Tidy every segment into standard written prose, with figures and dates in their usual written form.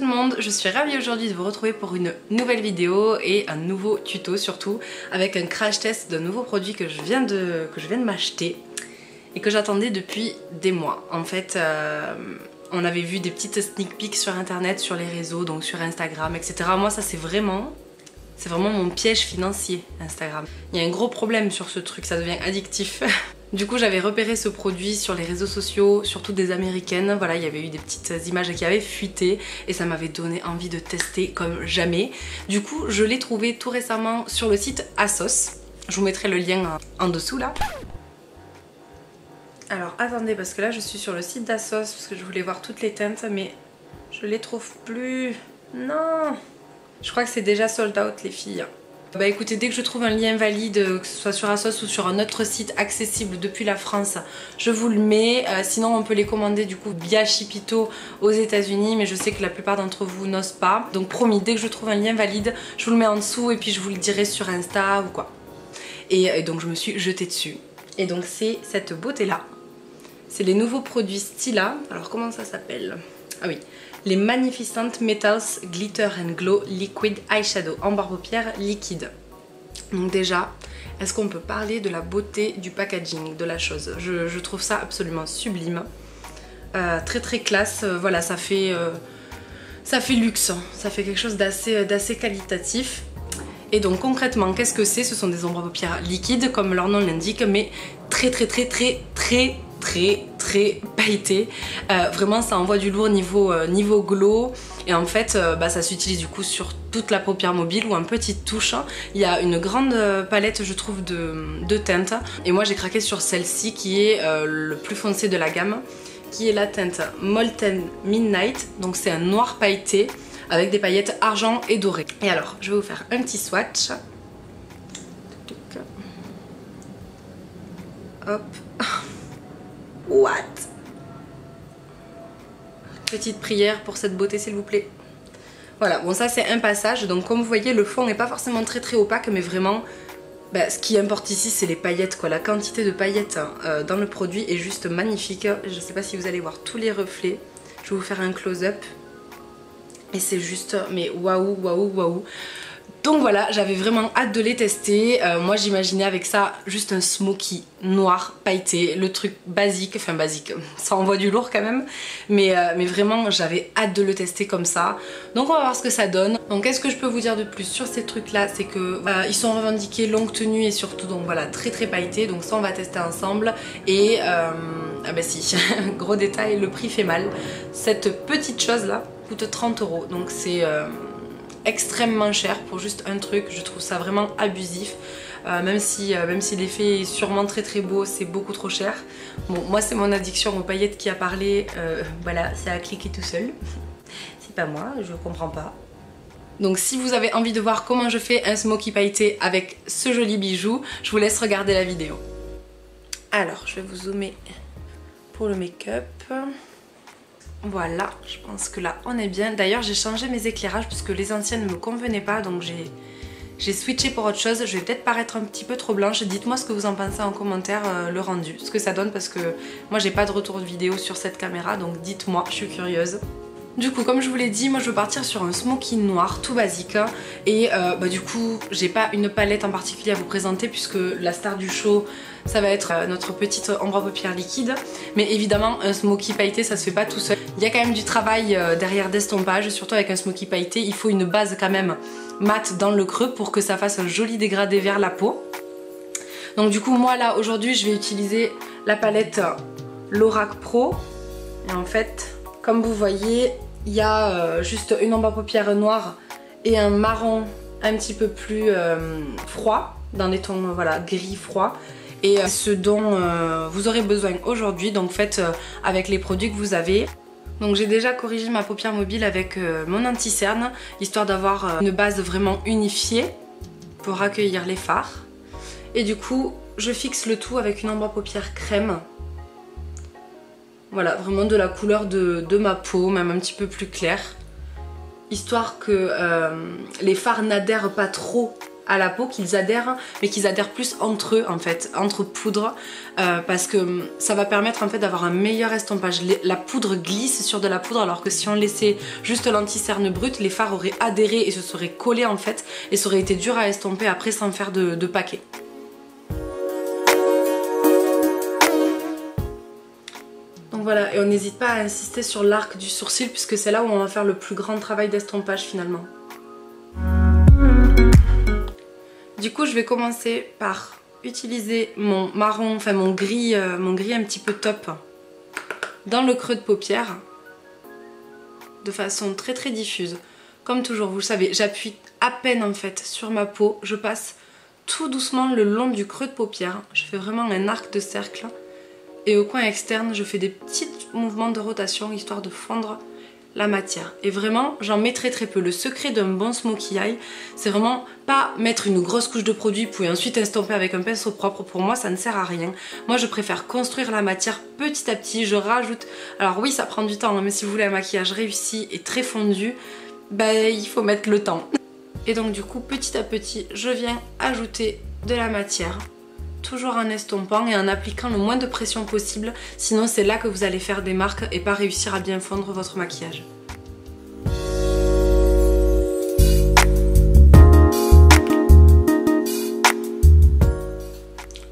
tout le monde, je suis ravie aujourd'hui de vous retrouver pour une nouvelle vidéo et un nouveau tuto surtout avec un crash test d'un nouveau produit que je viens de m'acheter et que j'attendais depuis des mois. En fait, on avait vu des petites sneak peeks sur internet, sur les réseaux, donc sur Instagram, etc. Moi ça c'est vraiment mon piège financier, Instagram. Il y a un gros problème sur ce truc, ça devient addictif. Du coup j'avais repéré ce produit sur les réseaux sociaux, surtout des américaines. Voilà, il y avait eu des petites images qui avaient fuité et ça m'avait donné envie de tester comme jamais. Du coup je l'ai trouvé tout récemment sur le site ASOS. Je vous mettrai le lien en dessous là. Alors attendez, parce que là je suis sur le site d'ASOS parce que je voulais voir toutes les teintes mais je les trouve plus. Non, je crois que c'est déjà sold out les filles. Bah écoutez, dès que je trouve un lien valide, que ce soit sur ASOS ou sur un autre site accessible depuis la France, je vous le mets. Sinon on peut les commander du coup via Shipito aux États-Unis, mais je sais que la plupart d'entre vous n'osent pas. Donc promis, dès que je trouve un lien valide, je vous le mets en dessous et puis je vous le dirai sur Insta ou quoi. Et donc je me suis jetée dessus. Et donc c'est cette beauté là. C'est les nouveaux produits Stila. Alors comment ça s'appelle? Ah oui, les Magnificent Metals Glitter and Glow Liquid Eyeshadow en barre paupière liquide. Donc déjà, est-ce qu'on peut parler de la beauté du packaging de la chose? Je trouve ça absolument sublime. Très très classe. Voilà, ça fait luxe. Ça fait quelque chose d'assez qualitatif. Et donc concrètement, qu'est-ce que c'est? Ce sont des ombres à paupières liquides, comme leur nom l'indique, mais très pailleté. Vraiment ça envoie du lourd niveau glow, et en fait ça s'utilise du coup sur toute la paupière mobile ou en petite touche. Il y a une grande palette je trouve de teintes et moi j'ai craqué sur celle-ci qui est le plus foncé de la gamme, qui est la teinte Molten Midnight. Donc c'est un noir pailleté avec des paillettes argent et doré. Et alors je vais vous faire un petit swatch. Hop. What? Petite prière pour cette beauté s'il vous plaît. Voilà, bon ça c'est un passage, donc comme vous voyez le fond n'est pas forcément très opaque, mais vraiment ce qui importe ici c'est les paillettes quoi. La quantité de paillettes dans le produit est juste magnifique. Je sais pas si vous allez voir tous les reflets, je vais vous faire un close-up et c'est juste mais waouh. Donc voilà, j'avais vraiment hâte de les tester. Moi j'imaginais avec ça juste un smoky noir pailleté, le truc basique, enfin basique, ça envoie du lourd quand même, mais vraiment j'avais hâte de le tester comme ça. Donc on va voir ce que ça donne. Donc qu'est-ce que je peux vous dire de plus sur ces trucs là, c'est que ils sont revendiqués longue tenue et surtout donc voilà très pailleté, donc ça on va tester ensemble. Et ah bah si, gros détail, le prix fait mal. Cette petite chose là coûte 30 €, donc c'est extrêmement cher pour juste un truc. Je trouve ça vraiment abusif, même si l'effet est sûrement très beau, c'est beaucoup trop cher. Bon, moi c'est mon addiction aux paillettes qui a parlé, voilà, ça a cliqué tout seul. C'est pas moi, je comprends pas. Donc si vous avez envie de voir comment je fais un smoky pailleté avec ce joli bijou, je vous laisse regarder la vidéo. Alors je vais vous zoomer pour le make-up. Voilà, je pense que là on est bien. D'ailleurs j'ai changé mes éclairages parce que les anciennes ne me convenaient pas, donc j'ai switché pour autre chose. Je vais peut-être paraître un petit peu trop blanche. Dites-moi ce que vous en pensez en commentaire, le rendu, ce que ça donne, parce que moi j'ai pas de retour de vidéo sur cette caméra, donc dites-moi, je suis curieuse. Du coup comme je vous l'ai dit, moi je veux partir sur un smoky noir tout basique et du coup j'ai pas une palette en particulier à vous présenter puisque la star du show ça va être notre petite ombre à paupières liquide, mais évidemment un smoky pailleté ça se fait pas tout seul. Il y a quand même du travail derrière d'estompage, surtout avec un smoky pailleté il faut une base quand même mat dans le creux pour que ça fasse un joli dégradé vers la peau. Donc du coup moi là aujourd'hui je vais utiliser la palette Lorac Pro et en fait comme vous voyez, il y a juste une ombre à paupières noire et un marron un petit peu plus froid, dans des tons voilà, gris froid. Et ce dont vous aurez besoin aujourd'hui, donc faites avec les produits que vous avez. Donc j'ai déjà corrigé ma paupière mobile avec mon anti-cerne, histoire d'avoir une base vraiment unifiée pour accueillir les fards. Et du coup, je fixe le tout avec une ombre à paupières crème. Voilà, vraiment de la couleur de ma peau, même un petit peu plus claire. Histoire que les fards n'adhèrent pas trop à la peau, qu'ils adhèrent, mais qu'ils adhèrent plus entre eux en fait, entre poudres, parce que ça va permettre en fait d'avoir un meilleur estompage. La poudre glisse sur de la poudre, alors que si on laissait juste l'anti-cerne brut, les fards auraient adhéré et se seraient collés en fait, et ça aurait été dur à estomper après sans faire de paquet. Donc voilà, et on n'hésite pas à insister sur l'arc du sourcil puisque c'est là où on va faire le plus grand travail d'estompage finalement. Du coup, je vais commencer par utiliser mon marron, enfin mon gris un petit peu top dans le creux de paupière de façon très très diffuse. Comme toujours, vous le savez, j'appuie à peine en fait sur ma peau, je passe tout doucement le long du creux de paupière, je fais vraiment un arc de cercle. Et au coin externe, je fais des petits mouvements de rotation histoire de fondre la matière. Et vraiment, j'en mets très très peu. Le secret d'un bon smokey eye, c'est vraiment pas mettre une grosse couche de produit puis ensuite estomper avec un pinceau propre. Pour moi, ça ne sert à rien. Moi, je préfère construire la matière petit à petit. Je rajoute... Alors oui, ça prend du temps, hein, mais si vous voulez un maquillage réussi et très fondu, ben, il faut mettre le temps. Et donc du coup, petit à petit, je viens ajouter de la matière. Toujours en estompant et en appliquant le moins de pression possible, sinon c'est là que vous allez faire des marques et pas réussir à bien fondre votre maquillage.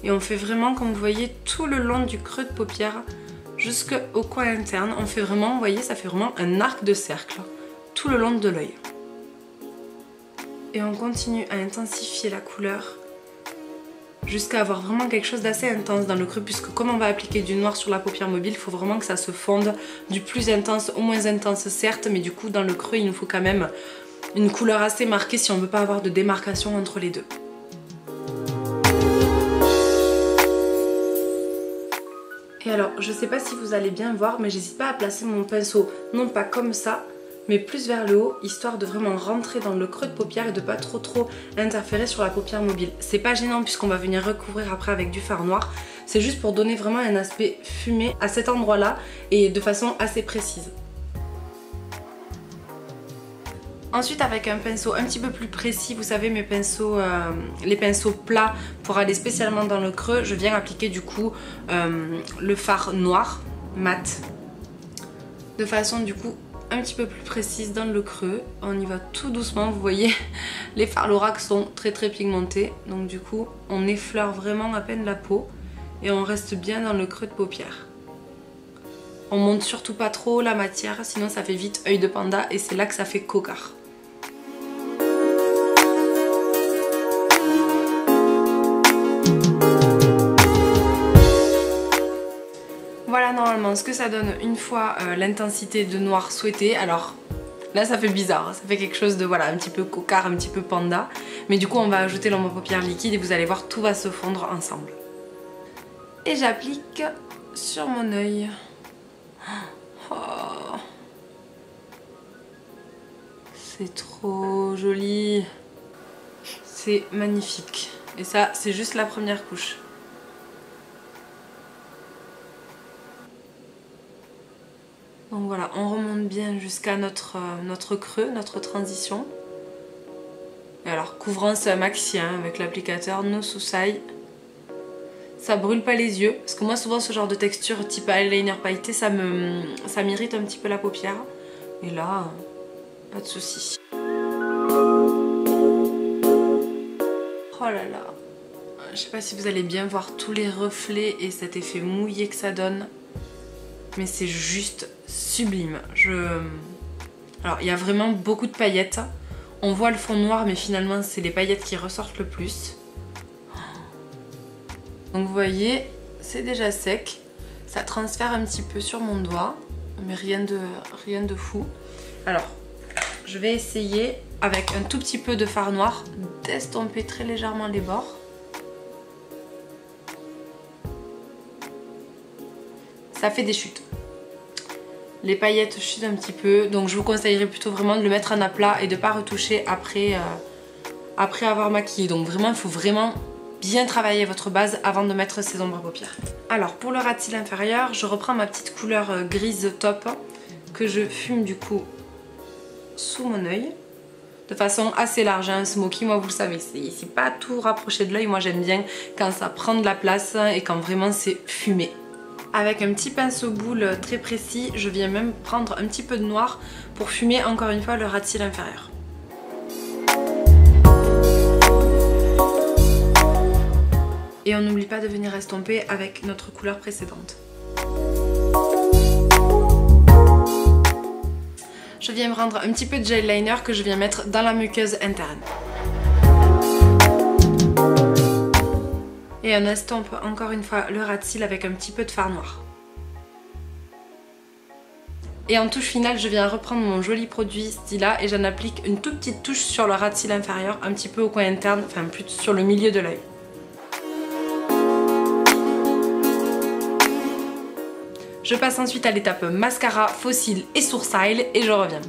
Et on fait vraiment, comme vous voyez, tout le long du creux de paupière jusqu'au coin interne. On fait vraiment, vous voyez, ça fait vraiment un arc de cercle tout le long de l'œil. Et on continue à intensifier la couleur jusqu'à avoir vraiment quelque chose d'assez intense dans le creux, puisque comme on va appliquer du noir sur la paupière mobile, il faut vraiment que ça se fonde du plus intense au moins intense certes, mais du coup dans le creux il nous faut quand même une couleur assez marquée si on ne veut pas avoir de démarcation entre les deux. Et alors je sais pas si vous allez bien voir, mais j'hésite pas à placer mon pinceau non pas comme ça, mais plus vers le haut, histoire de vraiment rentrer dans le creux de paupière et de pas trop interférer sur la paupière mobile. C'est pas gênant puisqu'on va venir recouvrir après avec du fard noir, c'est juste pour donner vraiment un aspect fumé à cet endroit là et de façon assez précise. Ensuite avec un pinceau un petit peu plus précis, vous savez mes pinceaux, les pinceaux plats pour aller spécialement dans le creux, je viens appliquer du coup le fard noir mat de façon du coup un petit peu plus précise dans le creux. On y va tout doucement, vous voyez les fards Lorac sont très pigmentés, donc du coup on effleure vraiment à peine la peau et on reste bien dans le creux de paupière. On monte surtout pas trop la matière, sinon ça fait vite œil de panda et c'est là que ça fait cocard. Voilà normalement ce que ça donne une fois l'intensité de noir souhaitée. Alors là ça fait bizarre, ça fait quelque chose de voilà un petit peu cocard, un petit peu panda. Mais du coup on va ajouter l'ombre à paupières liquide et vous allez voir tout va se fondre ensemble. Et j'applique sur mon œil. Oh. C'est trop joli. C'est magnifique. Et ça c'est juste la première couche. Donc voilà, on remonte bien jusqu'à notre creux, notre transition. Et alors, couvrance maxi hein, avec l'applicateur No Susai. Ça brûle pas les yeux, parce que moi souvent ce genre de texture type eyeliner pailleté, ça m'irrite un petit peu la paupière. Et là, pas de souci. Oh là là, je sais pas si vous allez bien voir tous les reflets et cet effet mouillé que ça donne. Mais c'est juste sublime. Alors il y a vraiment beaucoup de paillettes. On voit le fond noir mais finalement c'est les paillettes qui ressortent le plus. Donc vous voyez, c'est déjà sec. Ça transfère un petit peu sur mon doigt. Mais rien de fou. Alors, je vais essayer avec un tout petit peu de fard noir d'estomper très légèrement les bords. Ça fait des chutes. Les paillettes chutent un petit peu, donc je vous conseillerais plutôt vraiment de le mettre en aplat et de ne pas retoucher après avoir maquillé. Donc vraiment, il faut vraiment bien travailler votre base avant de mettre ces ombres à paupières. Alors pour le ras de cils inférieur, je reprends ma petite couleur grise top que je fume du coup sous mon œil de de façon assez large, hein. Un smoky, moi vous le savez, c'est pas tout rapproché de l'œil. Moi j'aime bien quand ça prend de la place et quand vraiment c'est fumé. Avec un petit pinceau boule très précis, je viens même prendre un petit peu de noir pour fumer encore une fois le ras de cils inférieur. Et on n'oublie pas de venir estomper avec notre couleur précédente. Je viens prendre un petit peu de gel liner que je viens mettre dans la muqueuse interne. Et on estompe encore une fois le ras de cils avec un petit peu de fard noir. Et en touche finale, je viens reprendre mon joli produit Stila et j'en applique une toute petite touche sur le ras de cils inférieur, un petit peu au coin interne, enfin plus sur le milieu de l'œil. Je passe ensuite à l'étape mascara, faux cils et sourcils et je reviens.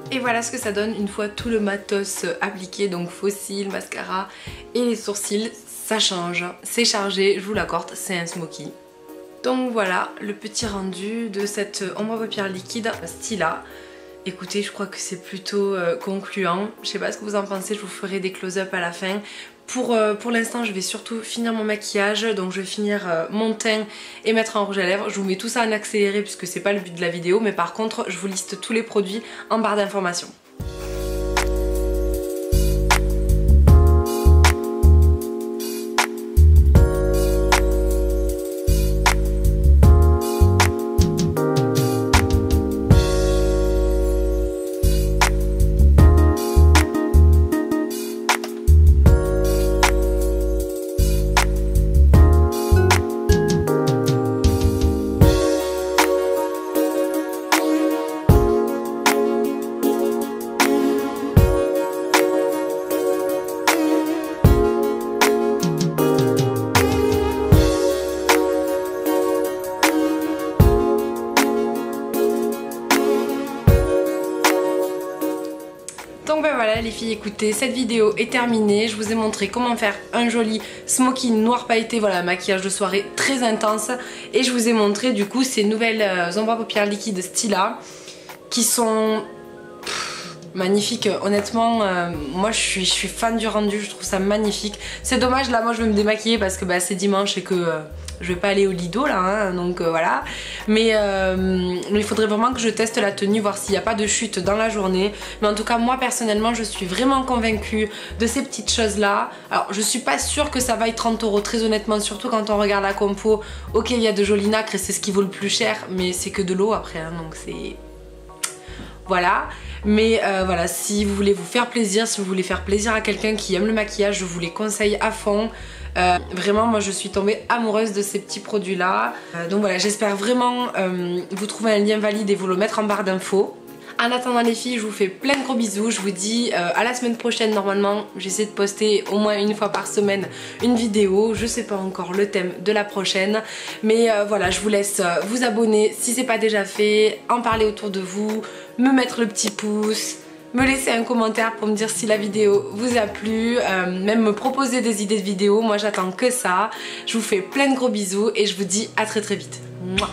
Et voilà ce que ça donne une fois tout le matos appliqué, donc faux cils, mascara et les sourcils. Ça change, c'est chargé, je vous l'accorde, c'est un smoky. Donc voilà le petit rendu de cette ombre à paupières liquide Stila. Écoutez, je crois que c'est plutôt concluant. Je sais pas ce que vous en pensez, je vous ferai des close-up à la fin. Pour l'instant, je vais surtout finir mon maquillage, donc je vais finir mon teint et mettre un rouge à lèvres. Je vous mets tout ça en accéléré puisque c'est pas le but de la vidéo, mais par contre, je vous liste tous les produits en barre d'informations. Donc ben voilà les filles, écoutez, cette vidéo est terminée. Je vous ai montré comment faire un joli smoky noir pailleté, voilà, maquillage de soirée très intense. Et je vous ai montré du coup ces nouvelles ombres à paupières liquides Stila qui sont magnifiques. Honnêtement, moi je suis fan du rendu, je trouve ça magnifique. C'est dommage, là moi je vais me démaquiller parce que bah, c'est dimanche et que je vais pas aller au Lido là, hein, donc voilà. Mais il faudrait vraiment que je teste la tenue, voir s'il n'y a pas de chute dans la journée. Mais en tout cas, moi personnellement, je suis vraiment convaincue de ces petites choses là. Alors, je suis pas sûre que ça vaille 30 €, très honnêtement, surtout quand on regarde la compo. Ok, il y a de jolis nacres et c'est ce qui vaut le plus cher, mais c'est que de l'eau après, hein, donc c'est... Voilà. Mais voilà, si vous voulez vous faire plaisir, si vous voulez faire plaisir à quelqu'un qui aime le maquillage, je vous les conseille à fond. Vraiment, moi je suis tombée amoureuse de ces petits produits là. Donc voilà, j'espère vraiment vous trouver un lien valide et vous le mettre en barre d'infos. En attendant les filles, je vous fais plein de gros bisous. Je vous dis à la semaine prochaine. Normalement, j'essaie de poster au moins une fois par semaine une vidéo. Je sais pas encore le thème de la prochaine. Mais voilà, je vous laisse vous abonner si c'est pas déjà fait, en parler autour de vous, me mettre le petit pouce, me laisser un commentaire pour me dire si la vidéo vous a plu, même me proposer des idées de vidéos. Moi j'attends que ça. Je vous fais plein de gros bisous et je vous dis à très très vite. Mouah.